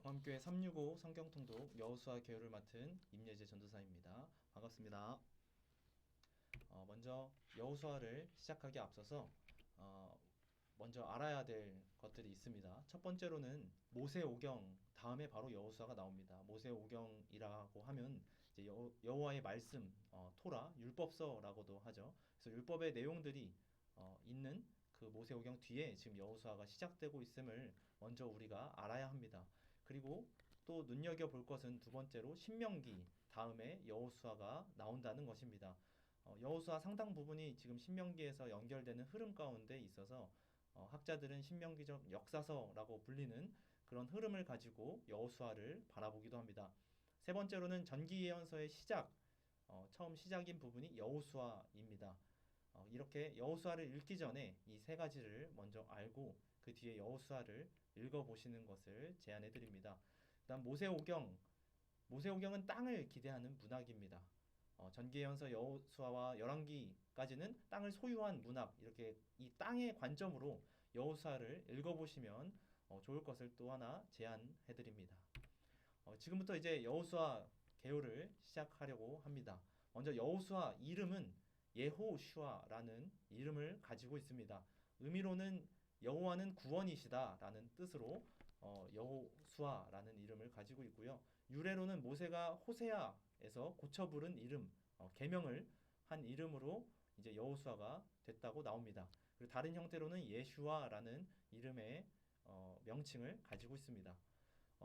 광교회 365 성경통독 여호수아 계율을 맡은 임예재 전도사입니다. 반갑습니다. 먼저 여호수아를 시작하기에 앞서서 먼저 알아야 될 것들이 있습니다. 첫 번째로는 모세오경 다음에 바로 여호수아가 나옵니다. 모세오경이라고 하면 이제 여호와의 말씀, 토라, 율법서라고도 하죠. 그래서 율법의 내용들이 있는 그 모세오경 뒤에 지금 여호수아가 시작되고 있음을 먼저 우리가 알아야 합니다. 그리고 또 눈여겨볼 것은 두 번째로 신명기 다음에 여호수아가 나온다는 것입니다. 여호수아 상당 부분이 지금 신명기에서 연결되는 흐름 가운데 있어서 학자들은 신명기적 역사서라고 불리는 그런 흐름을 가지고 여호수아를 바라보기도 합니다. 세 번째로는 전기 예언서의 시작, 처음 시작인 부분이 여호수아입니다. 이렇게 여호수아를 읽기 전에 이 세 가지를 먼저 알고 그 뒤에 여호수아를 읽어보시는 것을 제안해 드립니다. 그다음 모세오경은 땅을 기대하는 문학입니다. 전기예언서 여호수아와 열왕기까지는 땅을 소유한 문학, 이렇게 이 땅의 관점으로 여호수아를 읽어보시면 좋을 것을 또 하나 제안해 드립니다. 지금부터 이제 여호수아 개요를 시작하려고 합니다. 먼저 여호수아 이름은 예호슈아라는 이름을 가지고 있습니다. 의미로는 여호와는 구원이시다라는 뜻으로 여호수아라는 이름을 가지고 있고요. 유래로는 모세가 호세아에서 고쳐 부른 이름, 계명을 한 이름으로 이제 여호수아가 됐다고 나옵니다. 그리고 다른 형태로는 예슈아라는 이름의 명칭을 가지고 있습니다.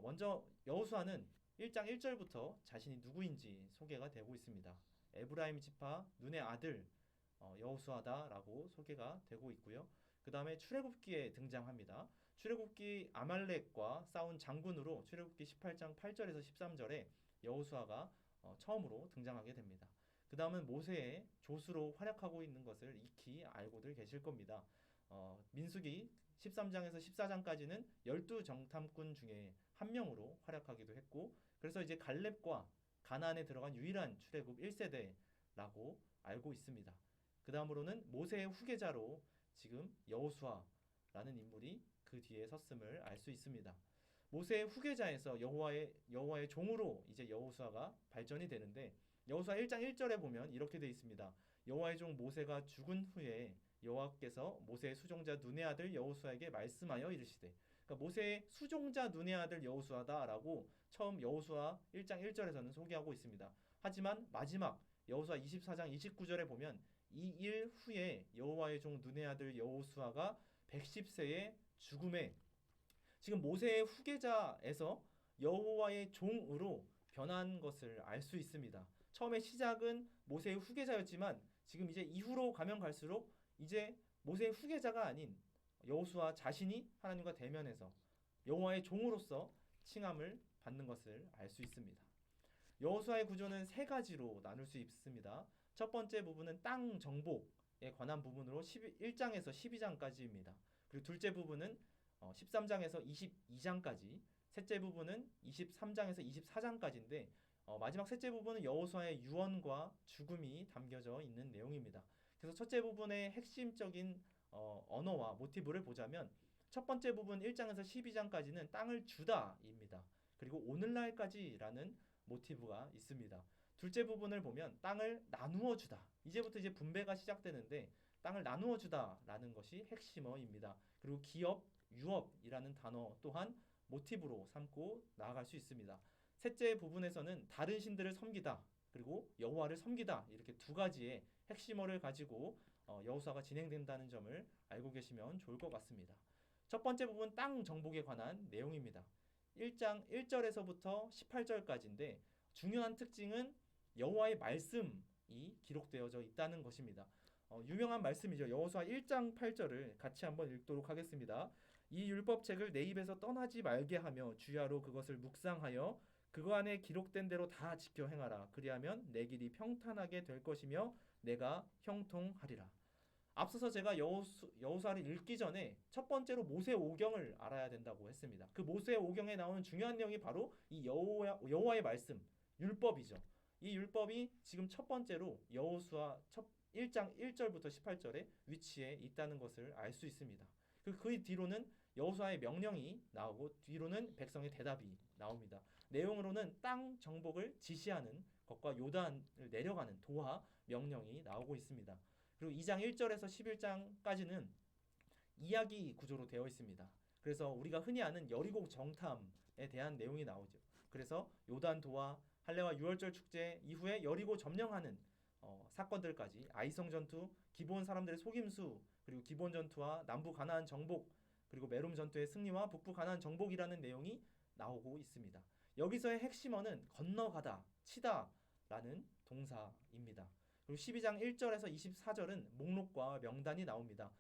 먼저 여호수아는 1장 1절부터 자신이 누구인지 소개가 되고 있습니다. 에브라임 지파 눈의 아들 여호수아다라고 소개가 되고 있고요. 그 다음에 출애굽기에 등장합니다. 출애굽기 아말렉과 싸운 장군으로 출애굽기 18장 8절에서 13절에 여호수아가 처음으로 등장하게 됩니다. 그 다음은 모세의 조수로 활약하고 있는 것을 익히 알고들 계실 겁니다. 민수기 13장에서 14장까지는 12정탐꾼 중에 한 명으로 활약하기도 했고, 그래서 이제 갈렙과 가나안에 들어간 유일한 출애굽 1세대라고 알고 있습니다. 그 다음으로는 모세의 후계자로 지금 여호수아라는 인물이 그 뒤에 섰음을 알 수 있습니다. 모세의 후계자에서 여호와의 종으로 이제 여호수아가 발전이 되는데, 여호수아 1장 1절에 보면 이렇게 되어 있습니다. 여호와의 종 모세가 죽은 후에 여호와께서 모세의 수종자 눈의 아들 여호수아에게 말씀하여 이르시되, 그러니까 모세의 수종자 눈의 아들 여호수아다라고 처음 여호수아 1장 1절에서는 소개하고 있습니다. 하지만 마지막 여호수아 24장 29절에 보면 이 일 후에 여호와의 종 눈의 아들 여호수아가 110세의 죽음에, 지금 모세의 후계자에서 여호와의 종으로 변한 것을 알 수 있습니다. 처음에 시작은 모세의 후계자였지만 지금 이제 이후로 가면 갈수록 이제 모세의 후계자가 아닌 여호수아 자신이 하나님과 대면해서 여호와의 종으로서 칭함을 받는 것을 알 수 있습니다. 여호수아의 구조는 세 가지로 나눌 수 있습니다. 첫 번째 부분은 땅 정복에 관한 부분으로 1장에서 12장까지입니다. 그리고 둘째 부분은 13장에서 22장까지, 셋째 부분은 23장에서 24장까지인데 마지막 셋째 부분은 여호수아의 유언과 죽음이 담겨져 있는 내용입니다. 그래서 첫째 부분의 핵심적인 언어와 모티브를 보자면 첫 번째 부분 1장에서 12장까지는 땅을 주다입니다. 그리고 오늘날까지라는 모티브가 있습니다. 둘째 부분을 보면 땅을 나누어 주다. 이제부터 이제 분배가 시작되는데 땅을 나누어 주다라는 것이 핵심어입니다. 그리고 기업, 유업이라는 단어 또한 모티브로 삼고 나아갈 수 있습니다. 셋째 부분에서는 다른 신들을 섬기다, 그리고 여호와를 섬기다, 이렇게 두 가지의 핵심어를 가지고 여호수아가 진행된다는 점을 알고 계시면 좋을 것 같습니다. 첫 번째 부분 땅 정복에 관한 내용입니다. 1장 1절에서부터 18절까지인데 중요한 특징은 여호와의 말씀이 기록되어져 있다는 것입니다. 유명한 말씀이죠. 여호수아 1장 8절을 같이 한번 읽도록 하겠습니다. 이 율법책을 내 입에서 떠나지 말게 하며 주야로 그것을 묵상하여 그거 안에 기록된 대로 다 지켜 행하라. 그리하면 내 길이 평탄하게 될 것이며 내가 형통하리라. 앞서서 제가 여호수아를 읽기 전에 첫 번째로 모세오경을 알아야 된다고 했습니다. 그 모세오경에 나오는 중요한 내용이 바로 이 여호와의 말씀, 율법이죠. 이 율법이 지금 첫 번째로 여호수아 1장 1절부터 18절에 위치해 있다는 것을 알 수 있습니다. 그 뒤로는 여호수아의 명령이 나오고 뒤로는 백성의 대답이 나옵니다. 내용으로는 땅 정복을 지시하는 것과 요단을 내려가는 도하 명령이 나오고 있습니다. 그리고 2장 1절에서 11장까지는 이야기 구조로 되어 있습니다. 그래서 우리가 흔히 아는 여리고 정탐에 대한 내용이 나오죠. 그래서 요단 도하, 할례와 유월절 축제 이후에 여리고 점령하는 사건들까지 아이성 전투, 기브온 사람들의 속임수, 그리고 기브온 전투와 남부 가나안 정복, 그리고 메롬 전투의 승리와 북부 가나안 정복이라는 내용이 나오고 있습니다. 여기서의 핵심어는 건너가다, 치다라는 동사입니다. 그리고 12장 1절에서 24절은 목록과 명단이 나옵니다.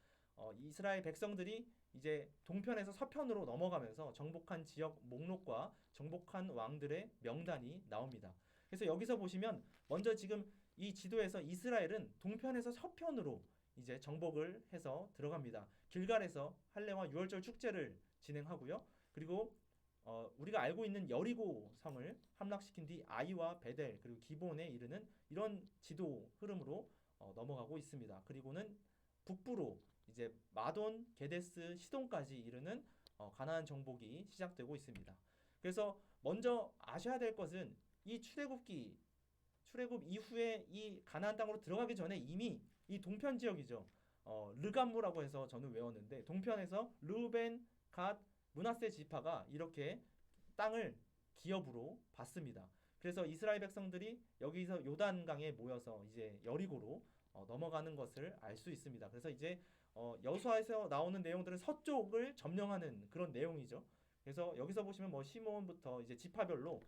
이스라엘 백성들이 이제 동편에서 서편으로 넘어가면서 정복한 지역 목록과 정복한 왕들의 명단이 나옵니다. 그래서 여기서 보시면 먼저 지금 이 지도에서 이스라엘은 동편에서 서편으로 이제 정복을 해서 들어갑니다. 길갈에서 할례와 유월절 축제를 진행하고요. 그리고 우리가 알고 있는 여리고 성을 함락시킨 뒤 아이와 베델 그리고 기본에 이르는 이런 지도 흐름으로 넘어가고 있습니다. 그리고는 북부로 이제 마돈, 게데스, 시돈까지 이르는 가나안 정복이 시작되고 있습니다. 그래서 먼저 아셔야 될 것은 이 출애굽 이후에 이 가나안 땅으로 들어가기 전에 이미 이 동편 지역이죠. 르감무라고 해서 저는 외웠는데 동편에서 르우벤, 갓, 므낫세 지파가 이렇게 땅을 기업으로 받습니다. 그래서 이스라엘 백성들이 여기서 요단강에 모여서 이제 여리고로 넘어가는 것을 알 수 있습니다. 그래서 이제 여호수아에서 나오는 내용들은 서쪽을 점령하는 그런 내용이죠. 그래서 여기서 보시면 뭐 시몬부터 이제 지파별로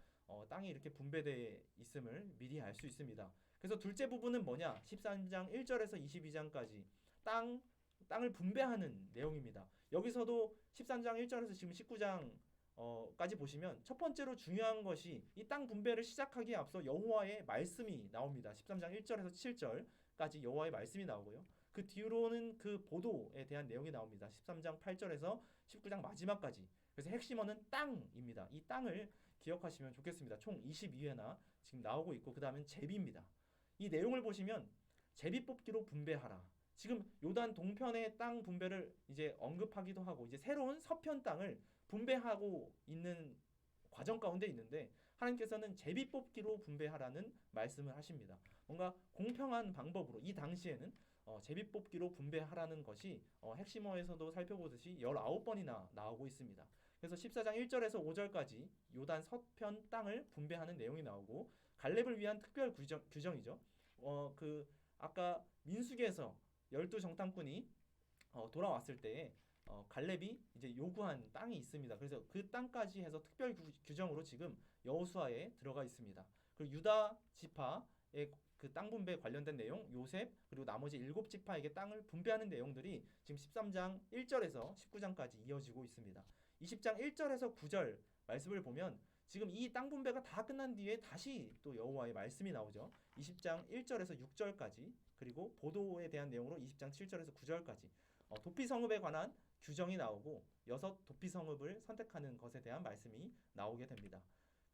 땅이 이렇게 분배되어 있음을 미리 알 수 있습니다. 그래서 둘째 부분은 뭐냐? 13장 1절에서 22장까지 땅을 분배하는 내용입니다. 여기서도 13장 1절에서 지금 19장까지 보시면 첫 번째로 중요한 것이 이 땅 분배를 시작하기에 앞서 여호와의 말씀이 나옵니다. 13장 1절에서 7절까지 여호와의 말씀이 나오고요. 그 뒤로는 그 보도에 대한 내용이 나옵니다. 13장 8절에서 19장 마지막까지. 그래서 핵심어는 땅입니다. 이 땅을 기억하시면 좋겠습니다. 총 22회나 지금 나오고 있고 그 다음엔 제비입니다. 이 내용을 보시면 제비 뽑기로 분배하라. 지금 요단 동편의 땅 분배를 이제 언급하기도 하고 이제 새로운 서편 땅을 분배하고 있는 과정 가운데 있는데 하나님께서는 제비 뽑기로 분배하라는 말씀을 하십니다. 뭔가 공평한 방법으로 이 당시에는 제비 뽑기로 분배하라는 것이 핵심어에서도 살펴보듯이 19번이나 나오고 있습니다. 그래서 14장 1절에서 5절까지 요단 서편 땅을 분배하는 내용이 나오고 갈렙을 위한 특별 규정이죠. 그 아까 민수기에서 12정탐꾼이 돌아왔을 때 갈렙이 이제 요구한 땅이 있습니다. 그래서 그 땅까지 해서 특별 규정으로 지금 여호수아에 들어가 있습니다. 그리고 유다 지파의 그 땅 분배 관련된 내용, 요셉 그리고 나머지 7지파에게 땅을 분배하는 내용들이 지금 13장 1절에서 19장까지 이어지고 있습니다. 20장 1절에서 9절 말씀을 보면 지금 이 땅 분배가 다 끝난 뒤에 다시 또 여호와의 말씀이 나오죠. 20장 1절에서 6절까지 그리고 보도에 대한 내용으로 20장 7절에서 9절까지 도피 성읍에 관한 규정이 나오고 6 도피 성읍을 선택하는 것에 대한 말씀이 나오게 됩니다.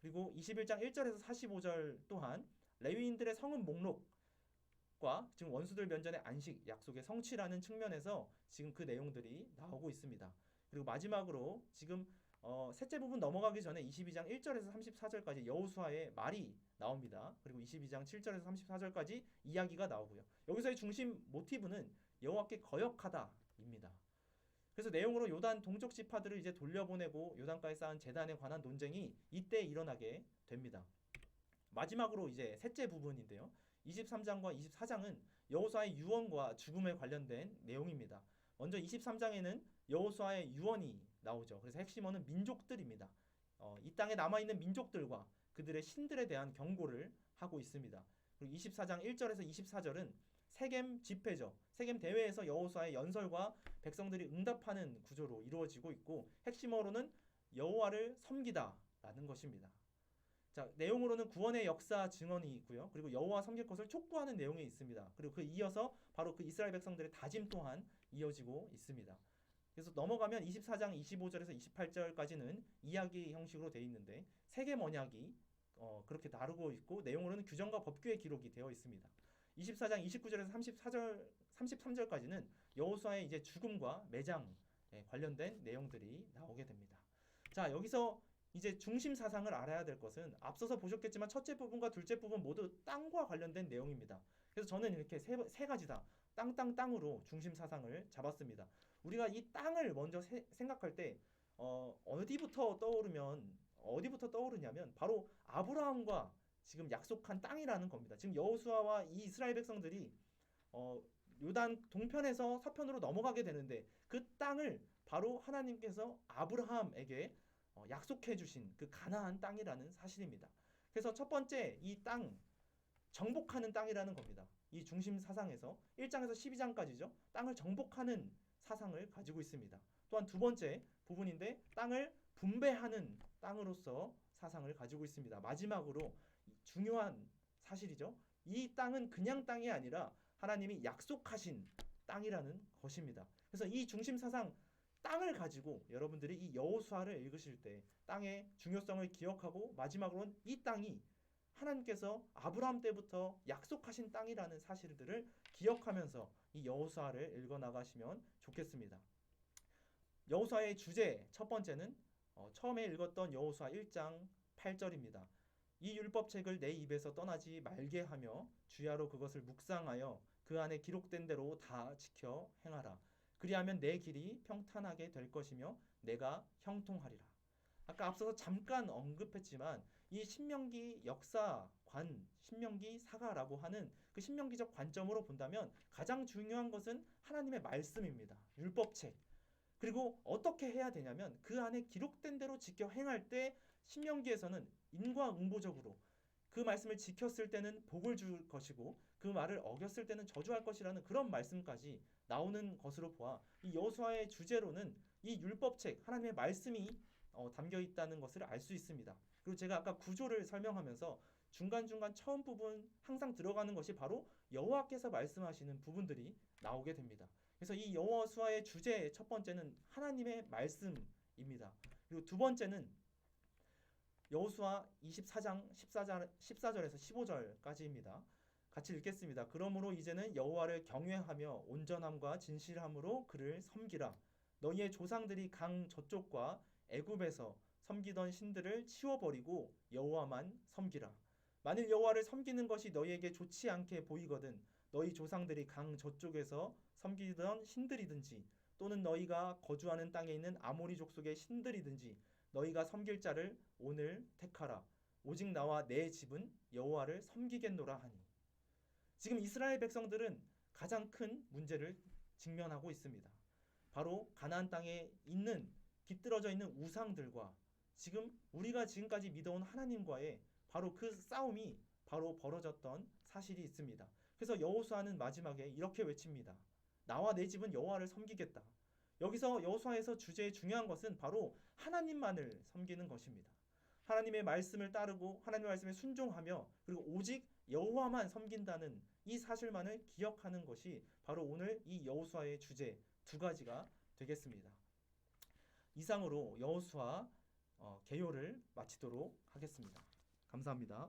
그리고 21장 1절에서 45절 또한 레위인들의 성읍 목록과 지금 원수들 면전의 안식, 약속의 성취라는 측면에서 지금 그 내용들이 나오고 있습니다. 그리고 마지막으로 지금 셋째 부분 넘어가기 전에 22장 1절에서 34절까지 여호수아의 말이 나옵니다. 그리고 22장 7절에서 34절까지 이야기가 나오고요. 여기서의 중심 모티브는 여호와께 거역하다입니다. 그래서 내용으로 요단 동쪽 지파들을 이제 돌려보내고 요단가에 쌓은 제단에 관한 논쟁이 이때 일어나게 됩니다. 마지막으로 이제 셋째 부분인데요. 23장과 24장은 여호수아의 유언과 죽음에 관련된 내용입니다. 먼저 23장에는 여호수아의 유언이 나오죠. 그래서 핵심어는 민족들입니다. 이 땅에 남아있는 민족들과 그들의 신들에 대한 경고를 하고 있습니다. 그리고 24장 1절에서 24절은 세겜 집회죠. 세겜 대회에서 여호수아의 연설과 백성들이 응답하는 구조로 이루어지고 있고 핵심어로는 여호와를 섬기다라는 것입니다. 자, 내용으로는 구원의 역사 증언이 있고요. 그리고 여호와 섬길 것을 촉구하는 내용이 있습니다. 그리고 그 이어서 바로 그 이스라엘 백성들의 다짐 또한 이어지고 있습니다. 그래서 넘어가면 24장 25절에서 28절까지는 이야기 형식으로 되어 있는데 세겜 언약이 그렇게 다루고 있고 내용으로는 규정과 법규의 기록이 되어 있습니다. 24장 29절에서 33절까지는 여호수아의 이제 죽음과 매장에 관련된 내용들이 나오게 됩니다. 자, 여기서 이제 중심 사상을 알아야 될 것은 앞서서 보셨겠지만 첫째 부분과 둘째 부분 모두 땅과 관련된 내용입니다. 그래서 저는 이렇게 세 가지 다 땅으로 중심 사상을 잡았습니다. 우리가 이 땅을 먼저 생각할 때 어디부터 떠오르냐면 바로 아브라함과 지금 약속한 땅이라는 겁니다. 지금 여호수아와 이 이스라엘 백성들이 요단 동편에서 서편으로 넘어가게 되는데 그 땅을 바로 하나님께서 아브라함에게 약속해 주신 그 가나안 땅이라는 사실입니다. 그래서 첫 번째 이 땅 정복하는 땅이라는 겁니다. 이 중심 사상에서 1장에서 12장까지죠. 땅을 정복하는 사상을 가지고 있습니다. 또한 두 번째 부분인데 땅을 분배하는 땅으로서 사상을 가지고 있습니다. 마지막으로 중요한 사실이죠. 이 땅은 그냥 땅이 아니라 하나님이 약속하신 땅이라는 것입니다. 그래서 이 중심 사상 땅을 가지고 여러분들이 이 여호수아를 읽으실 때 땅의 중요성을 기억하고 마지막으로는 이 땅이 하나님께서 아브라함 때부터 약속하신 땅이라는 사실들을 기억하면서 이 여호수아를 읽어 나가시면 좋겠습니다. 여호수아의 주제 첫 번째는 처음에 읽었던 여호수아 1장 8절입니다. 이 율법책을 내 입에서 떠나지 말게 하며 주야로 그것을 묵상하여 그 안에 기록된 대로 다 지켜 행하라. 그리하면 내 길이 평탄하게 될 것이며 내가 형통하리라. 아까 앞서서 잠깐 언급했지만 이 신명기 역사관, 신명기 사가라고 하는 그 신명기적 관점으로 본다면 가장 중요한 것은 하나님의 말씀입니다. 율법책. 그리고 어떻게 해야 되냐면 그 안에 기록된 대로 지켜 행할 때 신명기에서는 인과응보적으로 그 말씀을 지켰을 때는 복을 줄 것이고 그 말을 어겼을 때는 저주할 것이라는 그런 말씀까지 나오는 것으로 보아 이 여호수아의 주제로는 이 율법책 하나님의 말씀이 담겨 있다는 것을 알 수 있습니다. 그리고 제가 아까 구조를 설명하면서 중간중간 처음 부분 항상 들어가는 것이 바로 여호와께서 말씀하시는 부분들이 나오게 됩니다. 그래서 이 여호수아의 주제 첫 번째는 하나님의 말씀입니다. 그리고 두 번째는 여호수아 24장 14절에서 15절까지입니다. 같이 읽겠습니다. 그러므로 이제는 여호와를 경외하며 온전함과 진실함으로 그를 섬기라. 너희의 조상들이 강 저쪽과 애굽에서 섬기던 신들을 치워버리고 여호와만 섬기라. 만일 여호와를 섬기는 것이 너희에게 좋지 않게 보이거든 너희 조상들이 강 저쪽에서 섬기던 신들이든지 또는 너희가 거주하는 땅에 있는 아모리 족속의 신들이든지 너희가 섬길 자를 오늘 택하라. 오직 나와 내 집은 여호와를 섬기겠노라 하니. 지금 이스라엘 백성들은 가장 큰 문제를 직면하고 있습니다. 바로 가나안 땅에 있는 깃들어져 있는 우상들과 지금 우리가 지금까지 믿어온 하나님과의 바로 그 싸움이 바로 벌어졌던 사실이 있습니다. 그래서 여호수아는 마지막에 이렇게 외칩니다. 나와 내 집은 여호와를 섬기겠다. 여기서 여호수아에서 주제의 중요한 것은 바로 하나님만을 섬기는 것입니다. 하나님의 말씀을 따르고 하나님의 말씀에 순종하며 그리고 오직 여호와만 섬긴다는 이 사실만을 기억하는 것이 바로 오늘 이 여호수아의 주제 두 가지가 되겠습니다. 이상으로 여호수아 개요를 마치도록 하겠습니다. 감사합니다.